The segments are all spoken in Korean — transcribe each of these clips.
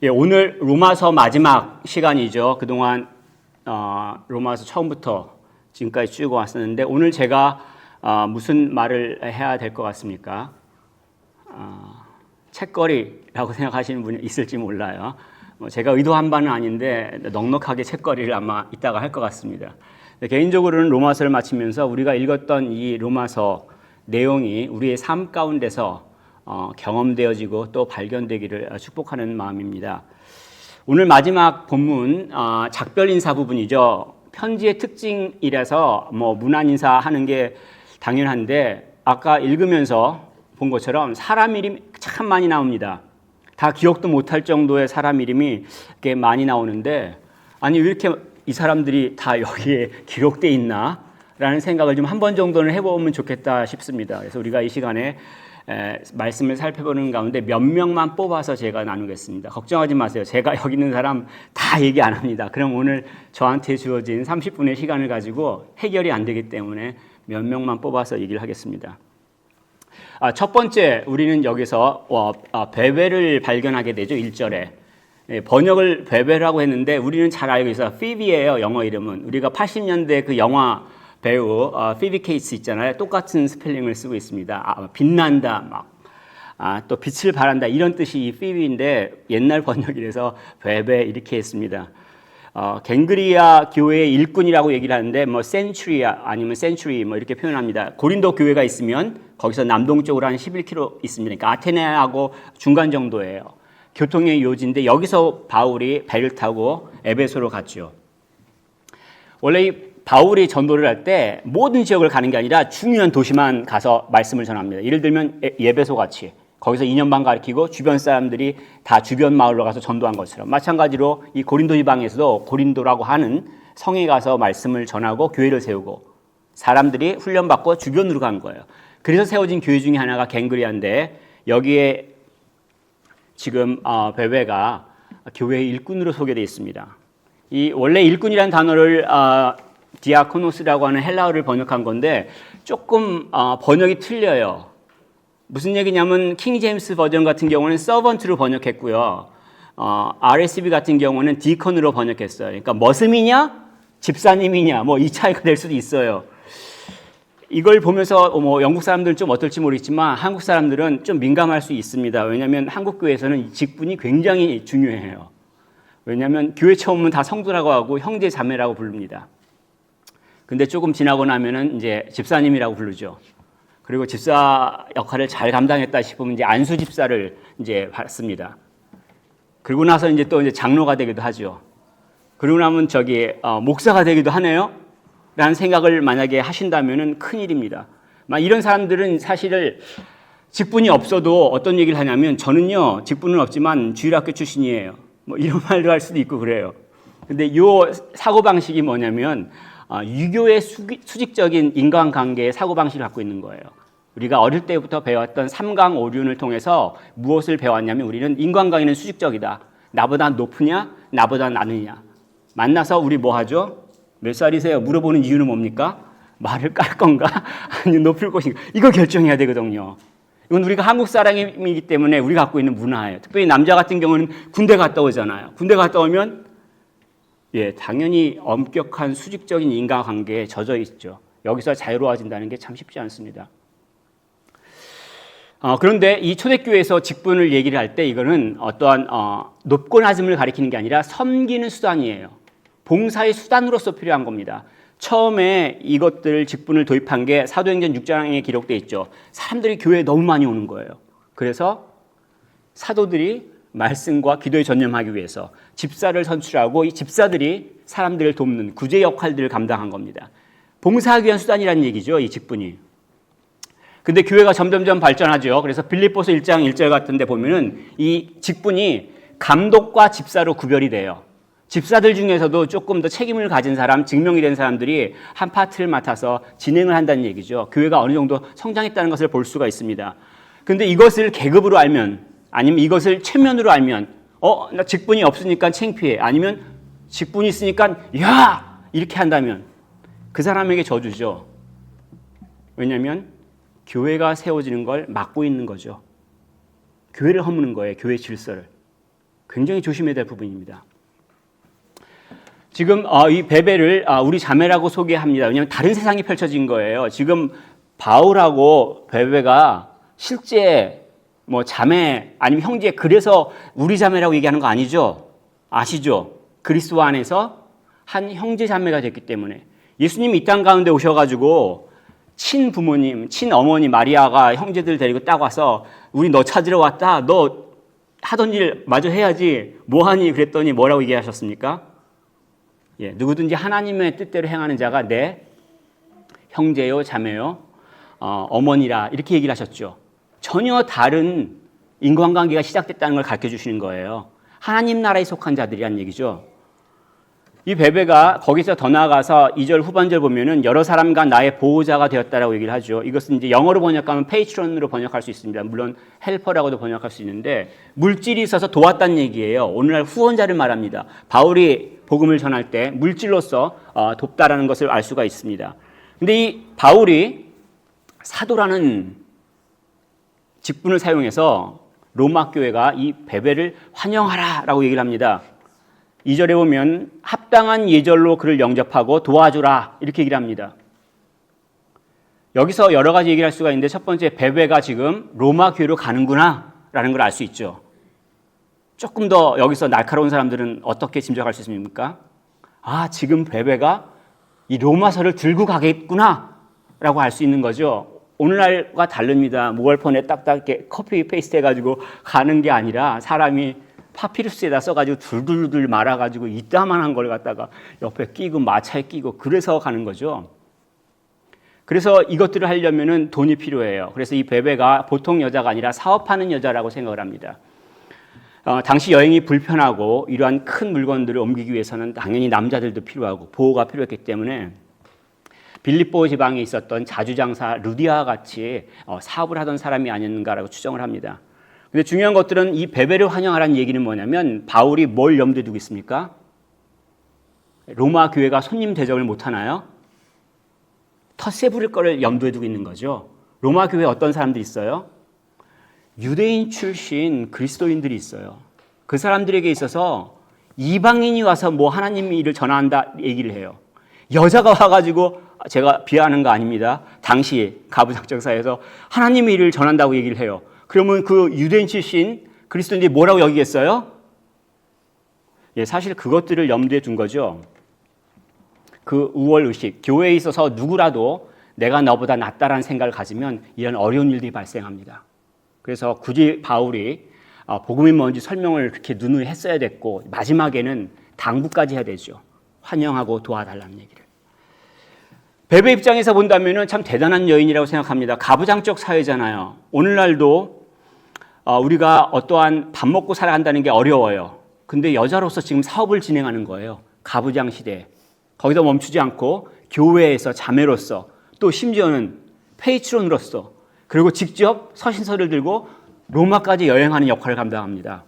예, 오늘 로마서 마지막 시간이죠. 그동안 로마서 처음부터 지금까지 쭉 왔었는데 오늘 제가 무슨 말을 해야 될 것 같습니까? 책거리라고 생각하시는 분이 있을지 몰라요. 제가 의도한 바는 아닌데 넉넉하게 책거리를 아마 이따가 할 것 같습니다. 개인적으로는 로마서를 마치면서 우리가 읽었던 이 로마서 내용이 우리의 삶 가운데서 경험되어지고 또 발견되기를 축복하는 마음입니다. 오늘 마지막 본문 작별 인사 부분이죠. 편지의 특징이라서 문안 인사하는 게 당연한데 아까 읽으면서 본 것처럼 사람 이름이 참 많이 나옵니다. 다 기억도 못할 정도의 사람 이름이 이렇게 많이 나오는데 아니 왜 이렇게 이 사람들이 다 여기에 기록돼 있나? 라는 생각을 좀 한 번 정도는 해보면 좋겠다 싶습니다. 그래서 우리가 이 시간에 말씀을 살펴보는 가운데 몇 명만 뽑아서 제가 나누겠습니다. 걱정하지 마세요. 제가 여기 있는 사람 다 얘기 안 합니다. 그럼 오늘 저한테 주어진 30분의 시간을 가지고 해결이 안 되기 때문에 몇 명만 뽑아서 얘기를 하겠습니다. 첫 번째 우리는 여기서 베베를 발견하게 되죠. 1절에. 번역을 베베라고 했는데 우리는 잘 알고 있어요. 피비예요. 영어 이름은. 우리가 80년대 그 영화 배우 피비 케이츠 있잖아요. 똑같은 스펠링을 쓰고 있습니다. 빛난다, 또 빛을 발한다 이런 뜻이 이 피비인데 옛날 번역이라서 베베 이렇게 했습니다. 갱그리아 교회의 일꾼이라고 얘기를 하는데 센츄리아 아니면 센츄리 이렇게 표현합니다. 고린도 교회가 있으면 거기서 남동쪽으로 한 11km 있습니다. 그러니까 아테네하고 중간 정도예요. 교통의 요지인데 여기서 바울이 배를 타고 에베소로 갔죠. 원래 바울이 전도를 할 때 모든 지역을 가는 게 아니라 중요한 도시만 가서 말씀을 전합니다. 예를 들면 에베소 같이 거기서 2년 반 가르치고 주변 사람들이 다 주변 마을로 가서 전도한 것처럼 마찬가지로 이 고린도 지방에서도 고린도라고 하는 성에 가서 말씀을 전하고 교회를 세우고 사람들이 훈련받고 주변으로 간 거예요. 그래서 세워진 교회 중에 하나가 갱그리아인데 여기에 지금 베베가 교회의 일꾼으로 소개되어 있습니다. 이 원래 일꾼이라는 단어를 디아코노스라고 하는 헬라어를 번역한 건데 조금 번역이 틀려요. 무슨 얘기냐면 킹 제임스 버전 같은 경우는 서번트로 번역했고요. RSV 같은 경우는 디컨으로 번역했어요. 그러니까 머슴이냐 집사님이냐 이 차이가 될 수도 있어요. 이걸 보면서 영국 사람들은 좀 어떨지 모르겠지만 한국 사람들은 좀 민감할 수 있습니다. 왜냐하면 한국 교회에서는 직분이 굉장히 중요해요. 왜냐하면 교회 처음 오면 다 성도라고 하고 형제 자매라고 부릅니다. 근데 조금 지나고 나면은 이제 집사님이라고 부르죠. 그리고 집사 역할을 잘 감당했다 싶으면 이제 안수 집사를 이제 받습니다. 그리고 나서 이제 또 이제 장로가 되기도 하죠. 그리고 나면 목사가 되기도 하네요. 라는 생각을 만약에 하신다면은 큰일입니다. 이런 사람들은 사실 직분이 없어도 어떤 얘기를 하냐면 저는요, 직분은 없지만 주일학교 출신이에요. 이런 말도 할 수도 있고 그래요. 근데 이 사고방식이 뭐냐면 유교의 수직적인 인간관계의 사고방식을 갖고 있는 거예요. 우리가 어릴 때부터 배웠던 삼강오륜을 통해서 무엇을 배웠냐면 우리는 인간관계는 수직적이다. 나보다 높으냐? 나보다 낮으냐? 만나서 우리 뭐 하죠? 몇 살이세요? 물어보는 이유는 뭡니까? 말을 깔 건가? 아니면 높일 것인가? 이거 결정해야 되거든요. 이건 우리가 한국 사람이기 때문에 우리가 갖고 있는 문화예요. 특별히 남자 같은 경우는 군대 갔다 오잖아요. 군대 갔다 오면 당연히 엄격한 수직적인 인간관계에 젖어 있죠. 여기서 자유로워진다는 게 참 쉽지 않습니다. 그런데 이 초대교회에서 직분을 얘기를 할 때 이거는 어떠한 높고 낮음을 가리키는 게 아니라 섬기는 수단이에요. 봉사의 수단으로서 필요한 겁니다. 처음에 이것들 직분을 도입한 게 사도행전 6장에 기록되어 있죠. 사람들이 교회에 너무 많이 오는 거예요. 그래서 사도들이 말씀과 기도에 전념하기 위해서 집사를 선출하고 이 집사들이 사람들을 돕는 구제 역할들을 감당한 겁니다. 봉사하기 위한 수단이라는 얘기죠. 이 직분이. 근데 교회가 점점점 발전하죠. 그래서 빌립보서 1장 1절 같은 데 보면은 이 직분이 감독과 집사로 구별이 돼요. 집사들 중에서도 조금 더 책임을 가진 사람, 증명이 된 사람들이 한 파트를 맡아서 진행을 한다는 얘기죠. 교회가 어느 정도 성장했다는 것을 볼 수가 있습니다. 근데 이것을 계급으로 알면 아니면 이것을 체면으로 알면 나 직분이 없으니까 창피해. 아니면 직분이 있으니까 야! 이렇게 한다면 그 사람에게 저주죠. 왜냐하면 교회가 세워지는 걸 막고 있는 거죠. 교회를 허무는 거예요. 교회 질서를. 굉장히 조심해야 될 부분입니다. 지금 이 베베를 우리 자매라고 소개합니다. 왜냐하면 다른 세상이 펼쳐진 거예요. 지금 바울하고 베베가 실제 뭐 자매 아니면 형제, 그래서 우리 자매라고 얘기하는 거 아니죠? 아시죠? 그리스도 안에서 한 형제 자매가 됐기 때문에 예수님이 이 땅 가운데 오셔가지고 친부모님, 친어머니 마리아가 형제들 데리고 딱 와서 우리 너 찾으러 왔다. 너 하던 일 마저 해야지. 뭐하니? 그랬더니 뭐라고 얘기하셨습니까? 예, 누구든지 하나님의 뜻대로 행하는 자가 내 형제요, 자매요, 어머니라, 이렇게 얘기를 하셨죠. 전혀 다른 인간관계가 시작됐다는 걸 가르쳐 주시는 거예요. 하나님 나라에 속한 자들이란 얘기죠. 이 베베가 거기서 더 나아가서 2절 후반절 보면은 여러 사람과 나의 보호자가 되었다라고 얘기를 하죠. 이것은 이제 영어로 번역하면 페이트론으로 번역할 수 있습니다. 물론 헬퍼라고도 번역할 수 있는데 물질이 있어서 도왔다는 얘기예요. 오늘날 후원자를 말합니다. 바울이 복음을 전할 때 물질로서 돕다라는 것을 알 수가 있습니다. 근데 이 바울이 사도라는 직분을 사용해서 로마 교회가 이 베베를 환영하라라고 얘기를 합니다. 2절에 보면 합당한 예절로 그를 영접하고 도와주라 이렇게 얘기를 합니다. 여기서 여러 가지 얘기를 할 수가 있는데 첫 번째, 베베가 지금 로마 교회로 가는구나 라는 걸 알 수 있죠. 조금 더 여기서 날카로운 사람들은 어떻게 짐작할 수 있습니까? 지금 베베가 이 로마서를 들고 가겠구나 라고 알 수 있는 거죠. 오늘날과 다릅니다. 모발폰에 딱딱 이렇게 커피 페이스트 해가지고 가는 게 아니라 사람이 파피루스에다 써가지고 둘둘둘 말아가지고 이따만한 걸 갖다가 옆에 끼고 마차에 끼고 그래서 가는 거죠. 그래서 이것들을 하려면은 돈이 필요해요. 그래서 이 베베가 보통 여자가 아니라 사업하는 여자라고 생각을 합니다. 당시 여행이 불편하고 이러한 큰 물건들을 옮기기 위해서는 당연히 남자들도 필요하고 보호가 필요했기 때문에 빌립보 지방에 있었던 자주장사 루디아와 같이 사업을 하던 사람이 아닌가라고 추정을 합니다. 근데 중요한 것들은 이 베베를 환영하라는 얘기는 뭐냐면 바울이 뭘 염두에 두고 있습니까? 로마 교회가 손님 대접을 못하나요? 텃세 부릴 거를 염두에 두고 있는 거죠. 로마 교회에 어떤 사람들이 있어요? 유대인 출신 그리스도인들이 있어요. 그 사람들에게 있어서 이방인이 와서 뭐 하나님 일을 전한다 얘기를 해요. 여자가 와가지고, 제가 비하하는 거 아닙니다. 당시 가부장적사에서 하나님의 일을 전한다고 얘기를 해요. 그러면 그 유대인 출신 그리스도인들이 뭐라고 여기겠어요? 예, 사실 그것들을 염두에 둔 거죠. 그 우월의식, 교회에 있어서 누구라도 내가 너보다 낫다라는 생각을 가지면 이런 어려운 일들이 발생합니다. 그래서 굳이 바울이 복음이 뭔지 설명을 그렇게 누누이 했어야 됐고 마지막에는 당부까지 해야 되죠. 환영하고 도와달라는 얘기를. 베베 입장에서 본다면 참 대단한 여인이라고 생각합니다. 가부장적 사회잖아요. 오늘날도 우리가 어떠한 밥 먹고 살아간다는 게 어려워요. 근데 여자로서 지금 사업을 진행하는 거예요. 가부장 시대에. 거기서 멈추지 않고 교회에서 자매로서 또 심지어는 페이트론으로서 그리고 직접 서신서를 들고 로마까지 여행하는 역할을 감당합니다.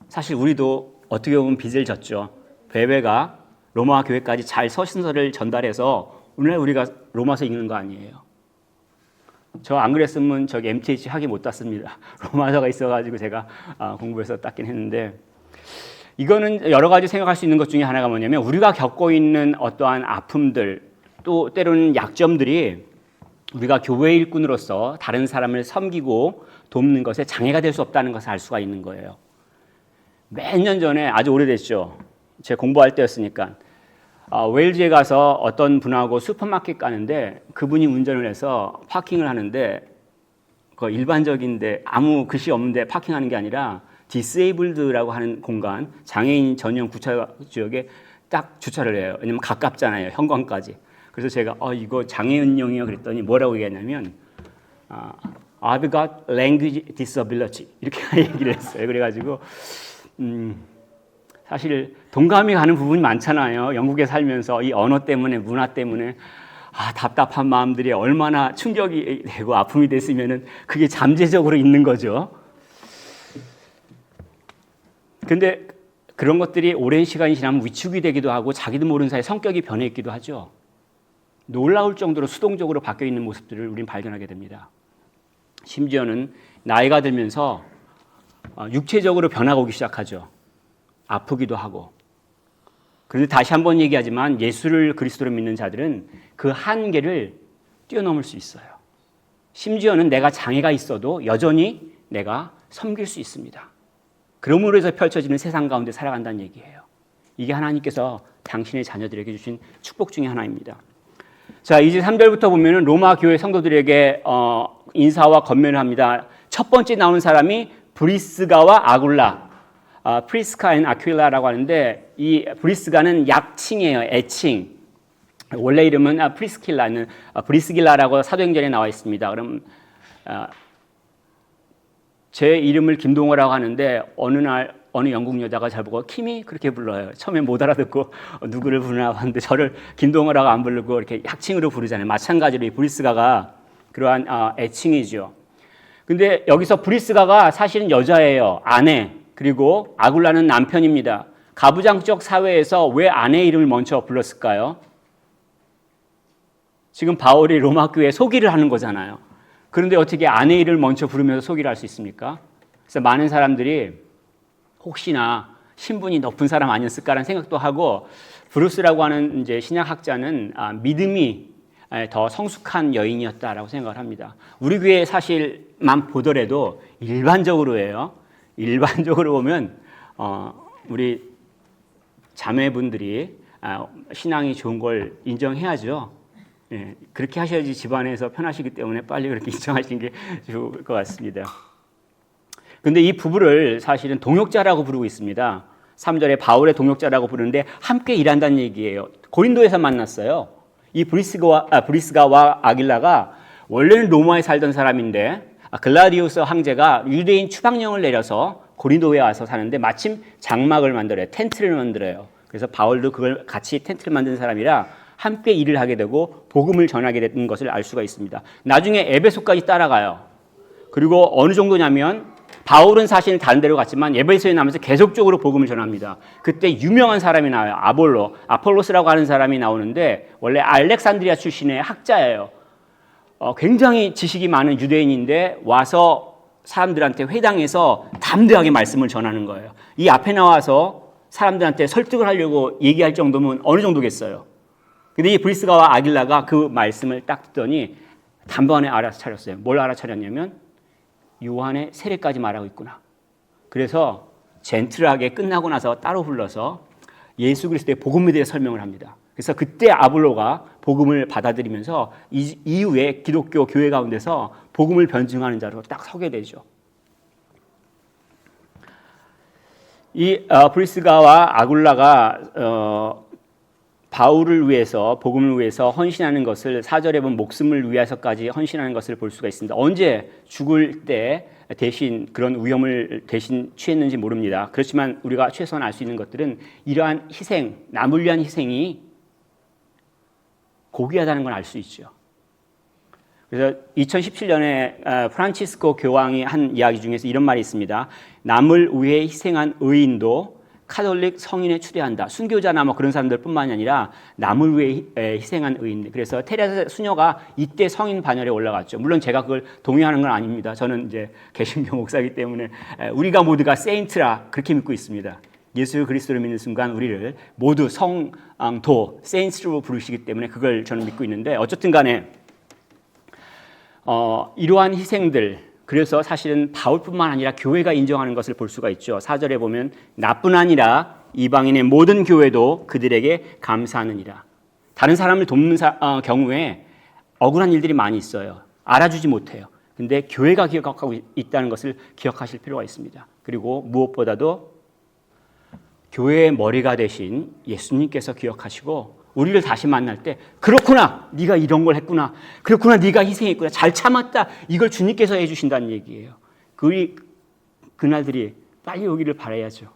사실 우리도 어떻게 보면 빚을 졌죠. 베베가 로마 교회까지 잘 서신서를 전달해서 오늘 우리가 로마서 읽는 거 아니에요. 저 안 그랬으면 저기 MTH 학위 못 땄습니다. 로마서가 있어가지고 제가 공부해서 땄긴 했는데 이거는 여러 가지 생각할 수 있는 것 중에 하나가 뭐냐면 우리가 겪고 있는 어떠한 아픔들 또 때로는 약점들이 우리가 교회 일꾼으로서 다른 사람을 섬기고 돕는 것에 장애가 될 수 없다는 것을 알 수가 있는 거예요. 몇 년 전에 아주 오래됐죠. 제가 공부할 때였으니까 웨일즈에 가서 어떤 분하고 슈퍼마켓 가는데 그분이 운전을 해서 파킹을 하는데 그 일반적인데 아무 글씨 없는데 파킹하는 게 아니라 디세이블드라고 하는 공간, 장애인 전용 주차 지역에 딱 주차를 해요. 왜냐면 가깝잖아요. 현관까지. 그래서 제가 이거 장애인용이요 그랬더니 뭐라고 얘기했냐면 I've got language disability 이렇게 얘기를 했어요. 그래가지고 사실 동감이 가는 부분이 많잖아요. 영국에 살면서 이 언어 때문에 문화 때문에 답답한 마음들이 얼마나 충격이 되고 아픔이 됐으면은 그게 잠재적으로 있는 거죠. 근데 그런 것들이 오랜 시간이 지나면 위축이 되기도 하고 자기도 모르는 사이에 성격이 변해 있기도 하죠. 놀라울 정도로 수동적으로 바뀌어 있는 모습들을 우리는 발견하게 됩니다. 심지어는 나이가 들면서 육체적으로 변화가 오기 시작하죠. 아프기도 하고. 그런데 다시 한번 얘기하지만 예수를 그리스도로 믿는 자들은 그 한계를 뛰어넘을 수 있어요. 심지어는 내가 장애가 있어도 여전히 내가 섬길 수 있습니다. 그러므로 해서 펼쳐지는 세상 가운데 살아간다는 얘기예요. 이게 하나님께서 당신의 자녀들에게 주신 축복 중에 하나입니다. 자, 이제 3절부터 보면은 로마 교회 성도들에게 인사와 권면을 합니다. 첫 번째 나오는 사람이 브리스가와 아굴라, 프리스카 앤 아퀴라라고 하는데, 이 브리스가는 약칭이에요. 애칭. 원래 이름은 프리스킬라는 브리스길라라고 사도행전에 나와 있습니다. 그럼 제 이름을 김동호라고 하는데 어느 날 어느 영국 여자가 잘 보고 킴이 그렇게 불러요. 처음에 못 알아듣고 누구를 부르나 하는데 저를 김동호라고 안 부르고 이렇게 약칭으로 부르잖아요. 마찬가지로 이 브리스가가 그러한 애칭이죠. 근데 여기서 브리스가가 사실은 여자예요. 아내. 그리고 아굴라는 남편입니다. 가부장적 사회에서 왜 아내의 이름을 먼저 불렀을까요? 지금 바울이 로마 교회에 소개를 하는 거잖아요. 그런데 어떻게 아내의 이름을 먼저 부르면서 소개를 할 수 있습니까? 그래서 많은 사람들이 혹시나 신분이 높은 사람 아니었을까라는 생각도 하고, 브루스라고 하는 이제 신약학자는 믿음이 더 성숙한 여인이었다라고 생각을 합니다. 우리 교회 사실만 보더라도 일반적으로예요. 일반적으로 보면 우리 자매분들이 신앙이 좋은 걸 인정해야죠. 예, 그렇게 하셔야지 집안에서 편하시기 때문에 빨리 그렇게 인정하시는 게 좋을 것 같습니다. 근데 이 부부를 사실은 동역자라고 부르고 있습니다. 3절에 바울의 동역자라고 부르는데 함께 일한다는 얘기예요. 고린도에서 만났어요. 이 브리스가와 아길라가 원래는 로마에 살던 사람인데 글라디우스 황제가 유대인 추방령을 내려서 고린도에 와서 사는데 마침 장막을 만들어요. 텐트를 만들어요. 그래서 바울도 그걸 같이 텐트를 만든 사람이라 함께 일을 하게 되고 복음을 전하게 된 것을 알 수가 있습니다. 나중에 에베소까지 따라가요. 그리고 어느 정도냐면 바울은 사실 다른 데로 갔지만 에베소에 남아서 계속적으로 복음을 전합니다. 그때 유명한 사람이 나와요. 아폴로스라고 하는 사람이 나오는데 원래 알렉산드리아 출신의 학자예요. 굉장히 지식이 많은 유대인인데 와서 사람들한테 회당에서 담대하게 말씀을 전하는 거예요. 이 앞에 나와서 사람들한테 설득을 하려고 얘기할 정도면 어느 정도겠어요. 근데 이 브리스가와 아길라가 그 말씀을 딱 듣더니 단번에 알아차렸어요. 뭘 알아차렸냐면 요한의 세례까지 말하고 있구나. 그래서 젠틀하게 끝나고 나서 따로 불러서 예수 그리스도의 복음에 대해 설명을 합니다. 그래서 그때 아볼로가 복음을 받아들이면서 이후에 기독교 교회 가운데서 복음을 변증하는 자로 딱 서게 되죠. 이 브리스가와 아굴라가 바울을 위해서, 복음을 위해서 헌신하는 것을 4절에 보면 목숨을 위해서까지 헌신하는 것을 볼 수가 있습니다. 언제 죽을 때 대신 그런 위험을 대신 취했는지 모릅니다. 그렇지만 우리가 최소한 알 수 있는 것들은 이러한 희생, 남을 위한 희생이 고귀하다는 걸 알 수 있죠. 그래서 2017년에 프란치스코 교황이 한 이야기 중에서 이런 말이 있습니다. 남을 위해 희생한 의인도 카톨릭 성인에 추대한다. 순교자나 뭐 그런 사람들뿐만이 아니라 남을 위해 희생한 의인. 그래서 테레사 수녀가 이때 성인 반열에 올라갔죠. 물론 제가 그걸 동의하는 건 아닙니다. 저는 이제 개신교 목사이기 때문에 우리가 모두가 세인트라 그렇게 믿고 있습니다. 예수 그리스도를 믿는 순간 우리를 모두 성도, 세인트로 부르시기 때문에 그걸 저는 믿고 있는데 어쨌든 간에 이러한 희생들, 그래서 사실은 바울뿐만 아니라 교회가 인정하는 것을 볼 수가 있죠. 4절에 보면 나뿐 아니라 이방인의 모든 교회도 그들에게 감사하느니라. 다른 사람을 돕는 경우에 억울한 일들이 많이 있어요. 알아주지 못해요. 근데 교회가 기억하고 있다는 것을 기억하실 필요가 있습니다. 그리고 무엇보다도 교회의 머리가 되신 예수님께서 기억하시고 우리를 다시 만날 때 그렇구나, 네가 이런 걸 했구나, 그렇구나, 네가 희생했구나, 잘 참았다, 이걸 주님께서 해주신다는 얘기예요. 그날들이 빨리 오기를 바라야죠.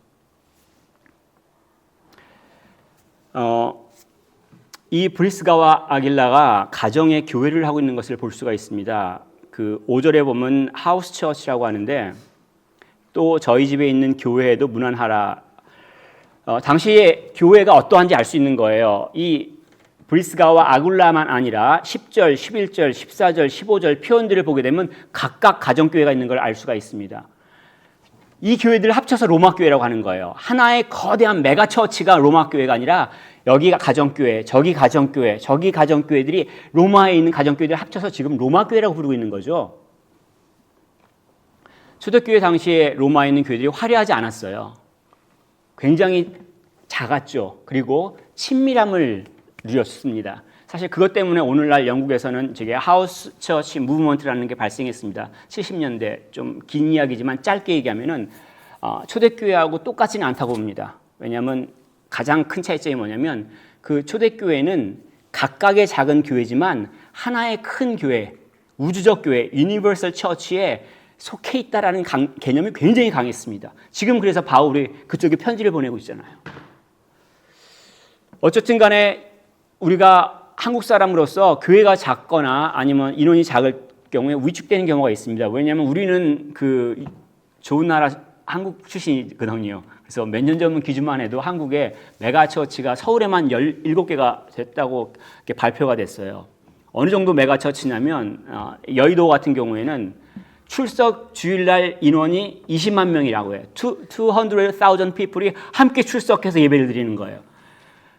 이 브리스가와 아길라가 가정의 교회를 하고 있는 것을 볼 수가 있습니다. 그 5절에 보면 하우스 처치라고 하는데 또 저희 집에 있는 교회에도 문안하라. 당시에 교회가 어떠한지 알 수 있는 거예요. 이 브리스가와 아굴라만 아니라 10절, 11절, 14절, 15절 표현들을 보게 되면 각각 가정교회가 있는 걸 알 수가 있습니다. 이 교회들을 합쳐서 로마 교회라고 하는 거예요. 하나의 거대한 메가 처치가 로마 교회가 아니라 여기가 가정교회, 저기 가정교회, 저기 가정교회들이 로마에 있는 가정교회들을 합쳐서 지금 로마 교회라고 부르고 있는 거죠. 초대교회 당시에 로마에 있는 교회들이 화려하지 않았어요. 굉장히 작았죠. 그리고 친밀함을 누렸습니다. 사실 그것 때문에 오늘날 영국에서는 저게 하우스 처치 무브먼트라는 게 발생했습니다. 70년대 좀 긴 이야기지만 짧게 얘기하면은 초대교회하고 똑같지는 않다고 봅니다. 왜냐하면 가장 큰 차이점이 뭐냐면 그 초대교회는 각각의 작은 교회지만 하나의 큰 교회, 우주적 교회, 유니버설 처치에 속해 있다라는 개념이 굉장히 강했습니다. 지금 그래서 바울이 그쪽에 편지를 보내고 있잖아요. 어쨌든 간에 우리가 한국 사람으로서 교회가 작거나 아니면 인원이 작을 경우에 위축되는 경우가 있습니다. 왜냐하면 우리는 그 좋은 나라 한국 출신이거든요. 그래서 몇 년 전 기준만 해도 한국에 메가처치가 서울에만 17개가 됐다고 이렇게 발표가 됐어요. 어느 정도 메가처치냐면 여의도 같은 경우에는 출석 주일날 인원이 20만 명이라고 해요. 200,000 people이 함께 출석해서 예배를 드리는 거예요.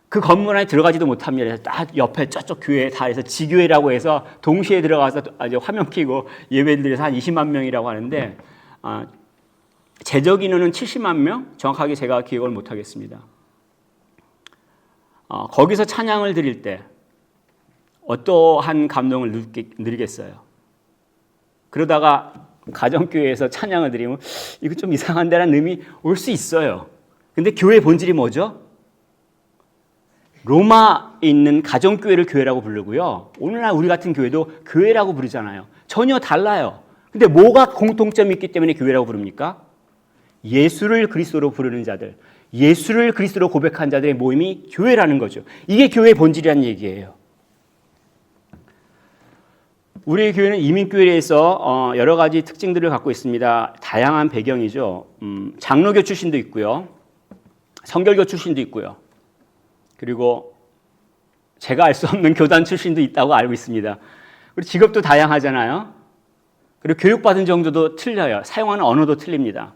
그 건물 안에 들어가지도 못합니다. 그래서 딱 옆에 저쪽 교회에 다 해서 지교회라고 해서 동시에 들어가서 화면 켜고 예배를 드려서 한 20만 명이라고 하는데 제적 인원은 70만 명? 정확하게 제가 기억을 못하겠습니다. 거기서 찬양을 드릴 때 어떠한 감동을 누리겠어요? 그러다가 가정교회에서 찬양을 드리면 이거 좀 이상한데라는 의미 올 수 있어요. 근데 교회의 본질이 뭐죠? 로마에 있는 가정교회를 교회라고 부르고요. 오늘날 우리 같은 교회도 교회라고 부르잖아요. 전혀 달라요. 근데 뭐가 공통점이 있기 때문에 교회라고 부릅니까? 예수를 그리스도로 부르는 자들, 예수를 그리스도로 고백한 자들의 모임이 교회라는 거죠. 이게 교회의 본질이라는 얘기예요. 우리 교회는 이민교회에서 여러 가지 특징들을 갖고 있습니다. 다양한 배경이죠. 장로교 출신도 있고요. 성결교 출신도 있고요. 그리고 제가 알 수 없는 교단 출신도 있다고 알고 있습니다. 그리고 직업도 다양하잖아요. 그리고 교육받은 정도도 틀려요. 사용하는 언어도 틀립니다.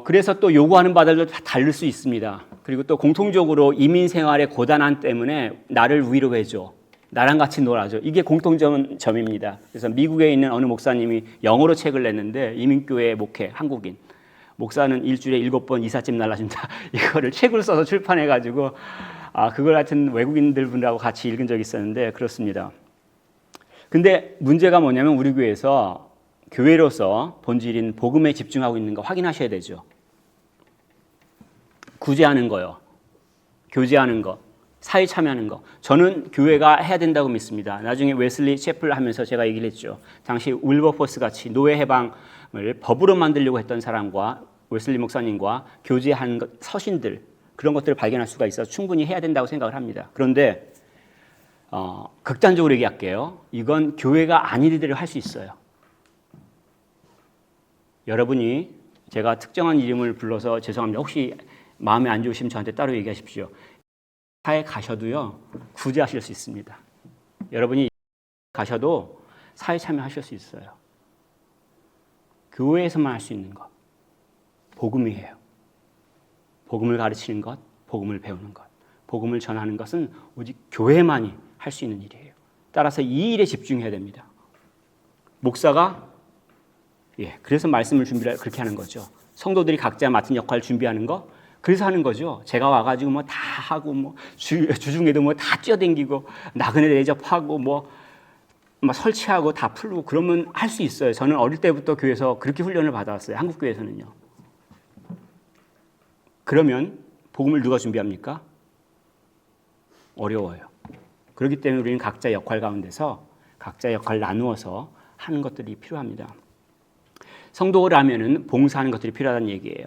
그래서 또 요구하는 바들도 다 다를 수 있습니다. 그리고 또 공통적으로 이민 생활의 고단함 때문에 나를 위로해줘. 나랑 같이 놀아줘. 이게 공통점입니다. 그래서 미국에 있는 어느 목사님이 영어로 책을 냈는데 이민교회 목회, 한국인. 목사는 일주일에 7번 이삿짐 날라준다. 이거를 책으로 써서 출판해가지고 그걸 하여튼 외국인들 분들하고 같이 읽은 적이 있었는데 그렇습니다. 근데 문제가 뭐냐면 우리 교회에서 교회로서 본질인 복음에 집중하고 있는 거 확인하셔야 되죠. 구제하는 거요. 교제하는 거. 사회 참여하는 거. 저는 교회가 해야 된다고 믿습니다. 나중에 웨슬리 채플 하면서 제가 얘기를 했죠. 당시 윌버포스 같이 노예 해방을 법으로 만들려고 했던 사람과 웨슬리 목사님과 교제하는 서신들 그런 것들을 발견할 수가 있어서 충분히 해야 된다고 생각을 합니다. 그런데 극단적으로 얘기할게요. 이건 교회가 아닌 이들이 할 수 있어요. 여러분이 제가 특정한 이름을 불러서 죄송합니다. 혹시 마음에 안 좋으시면 저한테 따로 얘기하십시오. 사에 가셔도요 구제하실 수 있습니다. 여러분이 가셔도 사회 참여하실 수 있어요. 교회에서만 할 수 있는 것 복음이에요. 복음을 가르치는 것, 복음을 배우는 것, 복음을 전하는 것은 오직 교회만이 할 수 있는 일이에요. 따라서 이 일에 집중해야 됩니다. 목사가 그래서 말씀을 준비를 그렇게 하는 거죠. 성도들이 각자 맡은 역할을 준비하는 거 그래서 하는 거죠. 제가 와가지고 뭐 다 하고 뭐 주중에도 뭐 다 뛰어댕기고 나그네 대접하고 뭐 설치하고 다 풀고 그러면 할 수 있어요. 저는 어릴 때부터 교회에서 그렇게 훈련을 받아왔어요. 한국 교회에서는요. 그러면 복음을 누가 준비합니까? 어려워요. 그렇기 때문에 우리는 각자 역할 가운데서 각자 역할을 나누어서 하는 것들이 필요합니다. 성도라면은 봉사하는 것들이 필요하다는 얘기예요.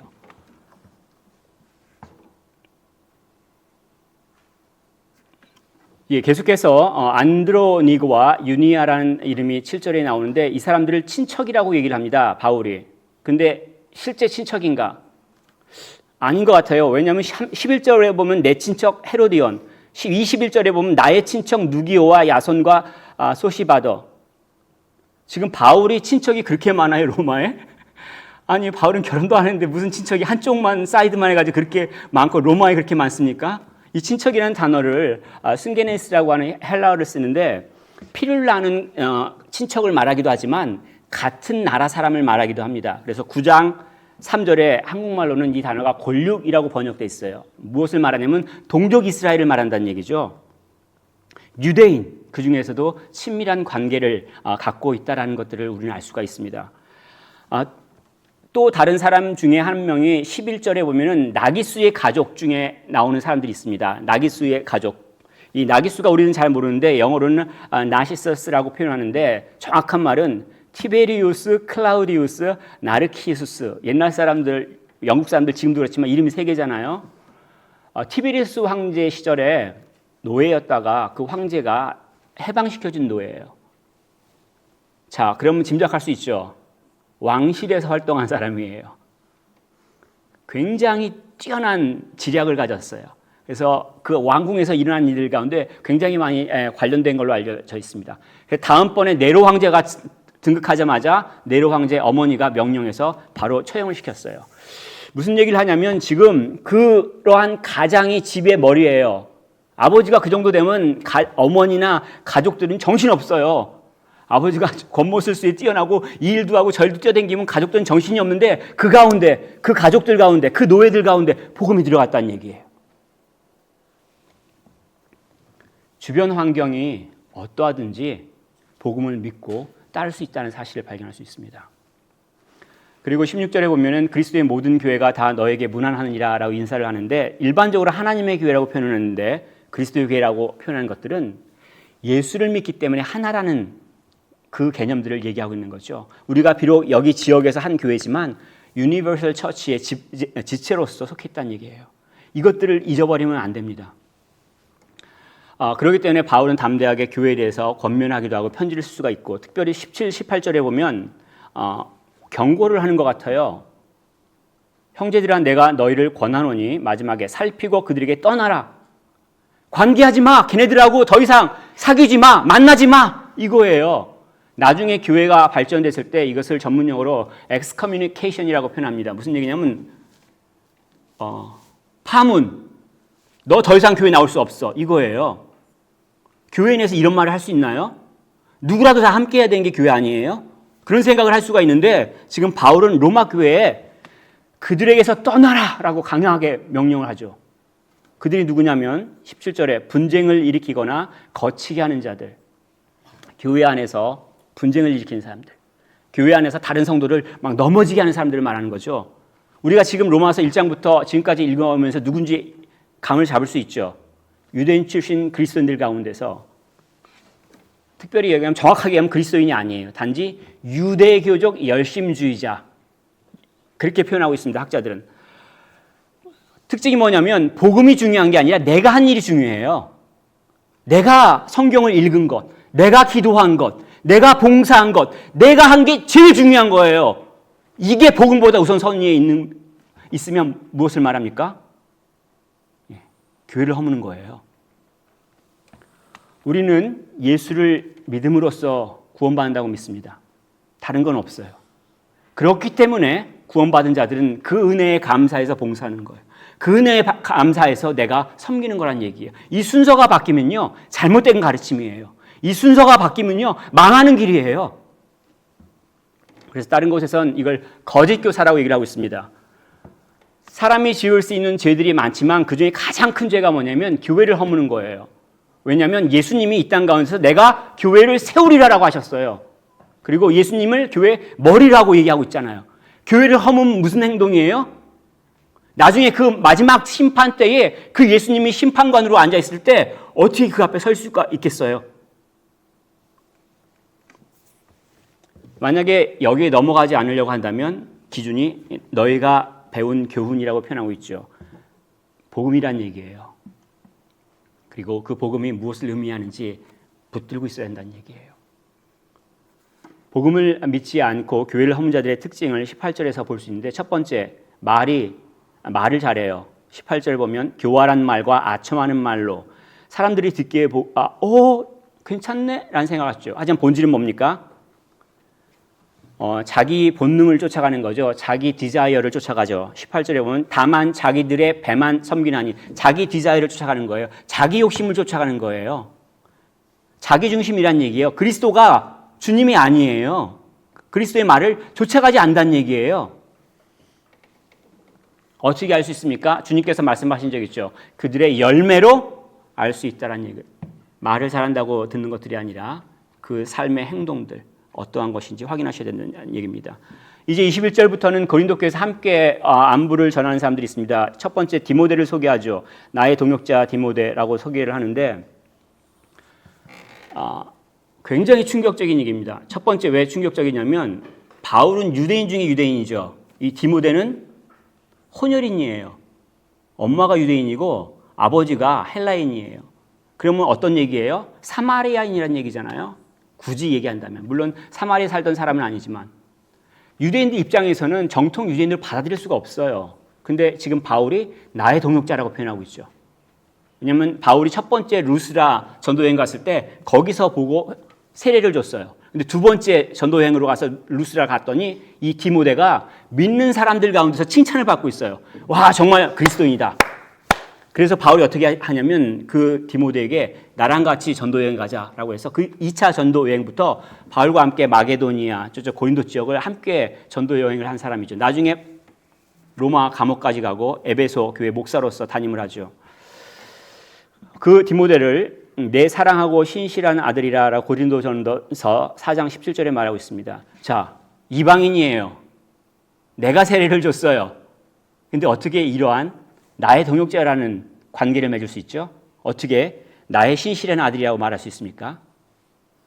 계속해서 안드로니그와 유니아라는 이름이 7절에 나오는데 이 사람들을 친척이라고 얘기를 합니다. 바울이. 근데 실제 친척인가? 아닌 것 같아요. 왜냐하면 11절에 보면 내 친척 헤로디온, 21절에 보면 나의 친척 누기오와 야손과 소시바더. 지금 바울이 친척이 그렇게 많아요, 로마에? 아니 바울은 결혼도 안 했는데 무슨 친척이 한쪽만 사이드만 해가지고 그렇게 많고 로마에 그렇게 많습니까? 이 친척이라는 단어를 승게네스라고 하는 헬라어를 쓰는데 피를 나는 친척을 말하기도 하지만 같은 나라 사람을 말하기도 합니다. 그래서 9장 3절에 한국말로는 이 단어가 골육이라고 번역되어 있어요. 무엇을 말하냐면 동족 이스라엘을 말한다는 얘기죠. 유대인, 그 중에서도 친밀한 관계를 갖고 있다는 것들을 우리는 알 수가 있습니다. 또 다른 사람 중에 한 명이 11절에 보면은 나기수의 가족 중에 나오는 사람들이 있습니다. 나기수의 가족. 이 나기수가 우리는 잘 모르는데 영어로는 나시서스라고 표현하는데 정확한 말은 티베리우스, 클라우디우스, 나르키수스. 옛날 사람들, 영국 사람들 지금도 그렇지만 이름이 세 개잖아요. 티베리우스 황제 시절에 노예였다가 그 황제가 해방시켜준 노예예요. 자, 그러면 짐작할 수 있죠. 왕실에서 활동한 사람이에요. 굉장히 뛰어난 지략을 가졌어요. 그래서 그 왕궁에서 일어난 일들 가운데 굉장히 많이 관련된 걸로 알려져 있습니다. 다음번에 네로 황제가 등극하자마자 네로 황제 어머니가 명령해서 바로 처형을 시켰어요. 무슨 얘기를 하냐면 지금 그러한 가장이 집의 머리예요. 아버지가 그 정도 되면 어머니나 가족들은 정신없어요. 아버지가 겉모술수에 뛰어나고 이 일도 하고 저 일도 뛰어다니면 가족들은 정신이 없는데 그 가운데, 그 가족들 가운데, 그 노예들 가운데 복음이 들어갔다는 얘기예요. 주변 환경이 어떠하든지 복음을 믿고 따를 수 있다는 사실을 발견할 수 있습니다. 그리고 16절에 보면은 그리스도의 모든 교회가 다 너에게 문안하느니라 라고 인사를 하는데 일반적으로 하나님의 교회라고 표현하는데 그리스도의 교회라고 표현하는 것들은 예수를 믿기 때문에 하나라는 그 개념들을 얘기하고 있는 거죠. 우리가 비록 여기 지역에서 한 교회지만 유니버설 처치의 지체로서 속해 있다는 얘기예요. 이것들을 잊어버리면 안 됩니다. 그렇기 때문에 바울은 담대하게 교회에 대해서 권면하기도 하고 편지를 쓸 수가 있고 특별히 17, 18절에 보면 경고를 하는 것 같아요. 형제들아 내가 너희를 권하노니 마지막에 살피고 그들에게 떠나라. 관계하지 마. 걔네들하고 더 이상 사귀지 마. 만나지 마. 이거예요. 나중에 교회가 발전됐을 때 이것을 전문용어로 excommunication이라고 표현합니다. 무슨 얘기냐면 파문. 너 더 이상 교회 나올 수 없어. 이거예요. 교회 내에서 이런 말을 할 수 있나요? 누구라도 다 함께 해야 되는 게 교회 아니에요? 그런 생각을 할 수가 있는데 지금 바울은 로마 교회에 그들에게서 떠나라라고 강하게 명령을 하죠. 그들이 누구냐면 17절에 분쟁을 일으키거나 거치게 하는 자들, 교회 안에서 분쟁을 일으키는 사람들, 교회 안에서 다른 성도를 막 넘어지게 하는 사람들을 말하는 거죠. 우리가 지금 로마서 1장부터 지금까지 읽어오면서 누군지 감을 잡을 수 있죠. 유대인 출신 그리스도인들 가운데서 특별히 얘기하면 정확하게 하면 그리스도인이 아니에요. 단지 유대교적 열심주의자 그렇게 표현하고 있습니다. 학자들은. 특징이 뭐냐면 복음이 중요한 게 아니라 내가 한 일이 중요해요. 내가 성경을 읽은 것, 내가 기도한 것, 내가 봉사한 것, 내가 한 게 제일 중요한 거예요. 이게 복음보다 우선순위에 있으면 무엇을 말합니까? 교회를 허무는 거예요. 우리는 예수를 믿음으로써 구원받는다고 믿습니다. 다른 건 없어요. 그렇기 때문에 구원받은 자들은 그 은혜에 감사해서 봉사하는 거예요. 그 은혜에 감사해서 내가 섬기는 거란 얘기예요. 이 순서가 바뀌면요, 잘못된 가르침이에요. 이 순서가 바뀌면요, 망하는 길이에요. 그래서 다른 곳에선 이걸 거짓 교사라고 얘기를 하고 있습니다. 사람이 지을 수 있는 죄들이 많지만 그중에 가장 큰 죄가 뭐냐면 교회를 허무는 거예요. 왜냐하면 예수님이 이 땅 가운데서 내가 교회를 세우리라라고 하셨어요. 그리고 예수님을 교회 머리라고 얘기하고 있잖아요. 교회를 허무면 무슨 행동이에요? 나중에 그 마지막 심판 때에 그 예수님이 심판관으로 앉아있을 때 어떻게 그 앞에 설 수가 있겠어요? 만약에 여기에 넘어가지 않으려고 한다면 기준이 너희가 배운 교훈이라고 표현하고 있죠. 복음이란 얘기예요. 그리고 그 복음이 무엇을 의미하는지 붙들고 있어야 한다는 얘기예요. 복음을 믿지 않고 교회를 허문 자들의 특징을 18절에서 볼 수 있는데 첫 번째, 말을 잘해요. 18절 보면 교활한 말과 아첨하는 말로 사람들이 듣기에 괜찮네? 라는 생각을 하죠. 하지만 본질은 뭡니까? 자기 본능을 쫓아가는 거죠. 자기 디자이어를 쫓아가죠. 18절에 보면 다만 자기들의 배만 섬기나니 자기 디자이어를 쫓아가는 거예요. 자기 욕심을 쫓아가는 거예요. 자기 중심이란 얘기예요. 그리스도가 주님이 아니에요. 그리스도의 말을 쫓아가지 않는다는 얘기예요. 어떻게 알 수 있습니까? 주님께서 말씀하신 적 있죠. 그들의 열매로 알 수 있다는 얘기예요. 말을 잘한다고 듣는 것들이 아니라 그 삶의 행동들 어떠한 것인지 확인하셔야 된다는 얘기입니다. 이제 21절부터는 고린도 교회에서 함께 안부를 전하는 사람들이 있습니다. 첫 번째 디모데를 소개하죠. 나의 동역자 디모데라고 소개를 하는데 굉장히 충격적인 얘기입니다. 첫 번째 왜 충격적이냐면 바울은 유대인 중에 유대인이죠. 이 디모데는 혼혈인이에요. 엄마가 유대인이고 아버지가 헬라인이에요. 그러면 어떤 얘기예요? 사마리아인이라는 얘기잖아요. 굳이 얘기한다면. 물론 사마리아에 살던 사람은 아니지만 유대인들 입장에서는 정통 유대인들을 받아들일 수가 없어요. 근데 지금 바울이 나의 동역자라고 표현하고 있죠. 왜냐하면 바울이 첫 번째 루스라 전도여행 갔을 때 거기서 보고 세례를 줬어요. 근데 두 번째 전도여행으로 가서 루스라 갔더니 이 디모데가 믿는 사람들 가운데서 칭찬을 받고 있어요. 와, 정말 그리스도인이다. 그래서 바울이 어떻게 하냐면 그 디모데에게 나랑 같이 전도여행 가자라고 해서 그 2차 전도여행부터 바울과 함께 마게도니아, 저쪽 고린도 지역을 함께 전도여행을 한 사람이죠. 나중에 로마 감옥까지 가고 에베소 교회 목사로서 담임을 하죠. 그 디모데를 내 사랑하고 신실한 아들이라라고 고린도전서 4장 17절에 말하고 있습니다. 자, 이방인이에요. 내가 세례를 줬어요. 근데 어떻게 이러한 나의 동역자라는 관계를 맺을 수 있죠? 어떻게 나의 신실한 아들이라고 말할 수 있습니까?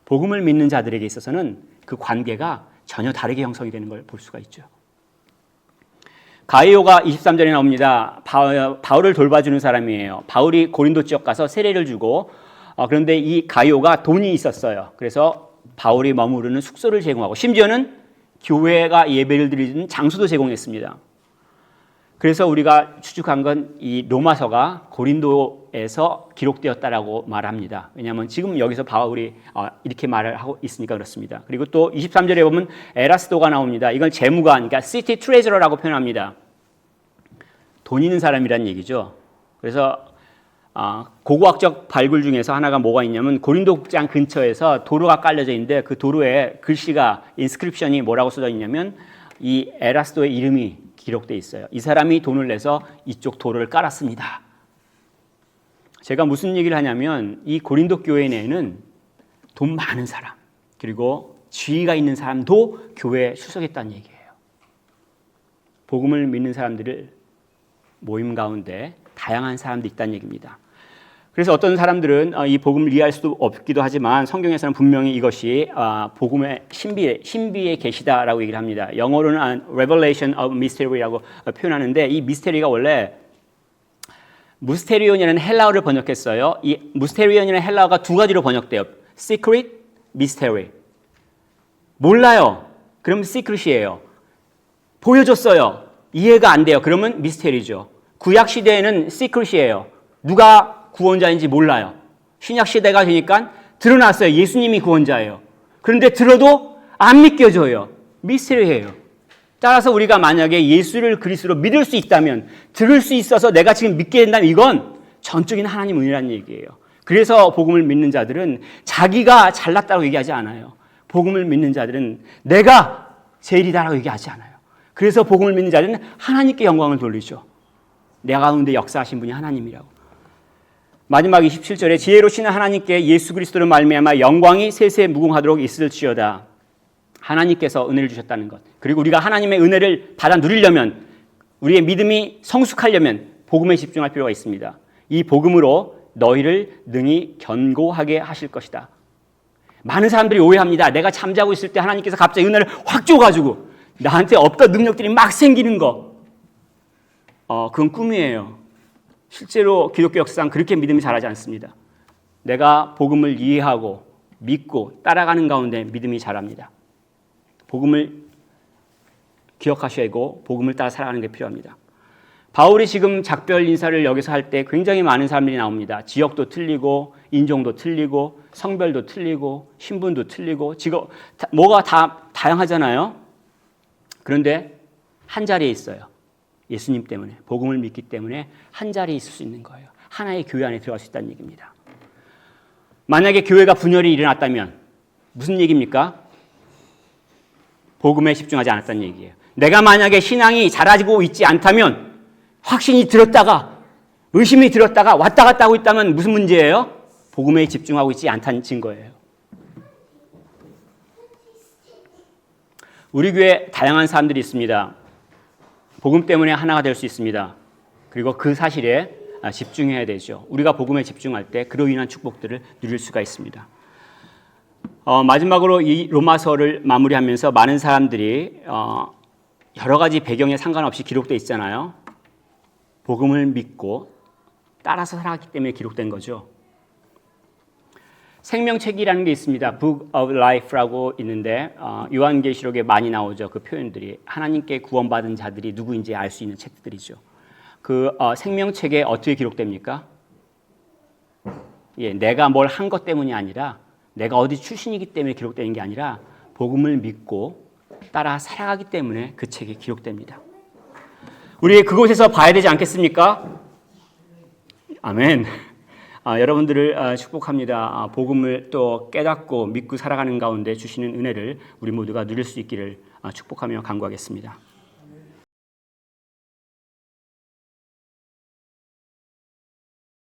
복음을 믿는 자들에게 있어서는 그 관계가 전혀 다르게 형성이 되는 걸 볼 수가 있죠. 가이오가 23절에 나옵니다. 바울을 돌봐주는 사람이에요. 바울이 고린도 지역 가서 세례를 주고 그런데 이 가이오가 돈이 있었어요. 그래서 바울이 머무르는 숙소를 제공하고 심지어는 교회가 예배를 드리는 장소도 제공했습니다. 그래서 우리가 추측한 건 이 로마서가 고린도에서 기록되었다라고 말합니다. 왜냐하면 지금 여기서 바울이 이렇게 말을 하고 있으니까 그렇습니다. 그리고 또 23절에 보면 에라스도가 나옵니다. 이건 재무관, 그러니까 시티 트레저러라고 표현합니다. 돈 있는 사람이란 얘기죠. 그래서 고고학적 발굴 중에서 하나가 뭐가 있냐면 고린도 국장 근처에서 도로가 깔려져 있는데 그 도로에 글씨가 인스크립션이 뭐라고 써져 있냐면 이 에라스도의 이름이 기록되어 있어요. 이 사람이 돈을 내서 이쪽 도로를 깔았습니다. 제가 무슨 얘기를 하냐면 이 고린도 교회 내에는 돈 많은 사람 그리고 지위가 있는 사람도 교회에 출석했다는 얘기예요. 복음을 믿는 사람들을 모임 가운데 다양한 사람들이 있다는 얘기입니다. 그래서 어떤 사람들은 이 복음을 이해할 수도 없기도 하지만 성경에서는 분명히 이것이 복음의 신비의 계시다라고 얘기를 합니다. 영어로는 Revelation of Mystery라고 표현하는데 이 미스테리가 원래 무스테리온이라는 헬라어를 번역했어요. 이 무스테리온이라는 헬라어가 두 가지로 번역돼요. Secret, Mystery. 몰라요. 그러면 Secret이에요. 보여줬어요. 이해가 안 돼요. 그러면 미스테리죠. 구약 시대에는 Secret이에요. 누가 구원자인지 몰라요. 신약 시대가 되니까 드러났어요. 예수님이 구원자예요. 그런데 들어도 안 믿겨져요. 미스터리예요. 따라서 우리가 만약에 예수를 그리스도로 믿을 수 있다면 들을 수 있어서 내가 지금 믿게 된다면 이건 전적인 하나님 은혜라는 얘기예요. 그래서 복음을 믿는 자들은 자기가 잘났다고 얘기하지 않아요. 복음을 믿는 자들은 내가 제일이다라고 얘기하지 않아요. 그래서 복음을 믿는 자들은 하나님께 영광을 돌리죠. 내 가운데 역사하신 분이 하나님이라고. 마지막 27절에 지혜로우신 하나님께 예수 그리스도로 말미암아 영광이 세세 무궁하도록 있을지어다. 하나님께서 은혜를 주셨다는 것. 그리고 우리가 하나님의 은혜를 받아 누리려면 우리의 믿음이 성숙하려면 복음에 집중할 필요가 있습니다. 이 복음으로 너희를 능히 견고하게 하실 것이다. 많은 사람들이 오해합니다. 내가 잠자고 있을 때 하나님께서 갑자기 은혜를 확 줘가지고 나한테 없던 능력들이 막 생기는 거. 그건 꿈이에요. 실제로 기독교 역사상 그렇게 믿음이 자라지 않습니다. 내가 복음을 이해하고 믿고 따라가는 가운데 믿음이 자랍니다. 복음을 기억하셔야 하고 복음을 따라 살아가는 게 필요합니다. 바울이 지금 작별 인사를 여기서 할 때 굉장히 많은 사람들이 나옵니다. 지역도 틀리고 인종도 틀리고 성별도 틀리고 신분도 틀리고 뭐가 다 다양하잖아요. 그런데 한 자리에 있어요. 예수님 때문에, 복음을 믿기 때문에 한 자리에 있을 수 있는 거예요. 하나의 교회 안에 들어갈 수 있다는 얘기입니다. 만약에 교회가 분열이 일어났다면 무슨 얘기입니까? 복음에 집중하지 않았다는 얘기예요. 내가 만약에 신앙이 자라지고 있지 않다면, 확신이 들었다가 의심이 들었다가 왔다 갔다 하고 있다면 무슨 문제예요? 복음에 집중하고 있지 않다는 증거예요. 우리 교회에 다양한 사람들이 있습니다. 복음 때문에 하나가 될 수 있습니다. 그리고 그 사실에 집중해야 되죠. 우리가 복음에 집중할 때 그로 인한 축복들을 누릴 수가 있습니다. 마지막으로 이 로마서를 마무리하면서 많은 사람들이 여러 가지 배경에 상관없이 기록되어 있잖아요. 복음을 믿고 따라서 살아갔기 때문에 기록된 거죠. 생명책이라는 게 있습니다. Book of Life라고 있는데 요한계시록에 많이 나오죠. 그 표현들이 하나님께 구원받은 자들이 누구인지 알 수 있는 책들이죠. 그 생명책에 어떻게 기록됩니까? 예, 내가 뭘 한 것 때문이 아니라 내가 어디 출신이기 때문에 기록되는 게 아니라 복음을 믿고 따라 살아가기 때문에 그 책에 기록됩니다. 우리 그곳에서 봐야 되지 않겠습니까? 아멘. 여러분들을 축복합니다. 복음을 또 깨닫고 믿고 살아가는 가운데 주시는 은혜를 우리 모두가 누릴 수 있기를 축복하며 간구하겠습니다.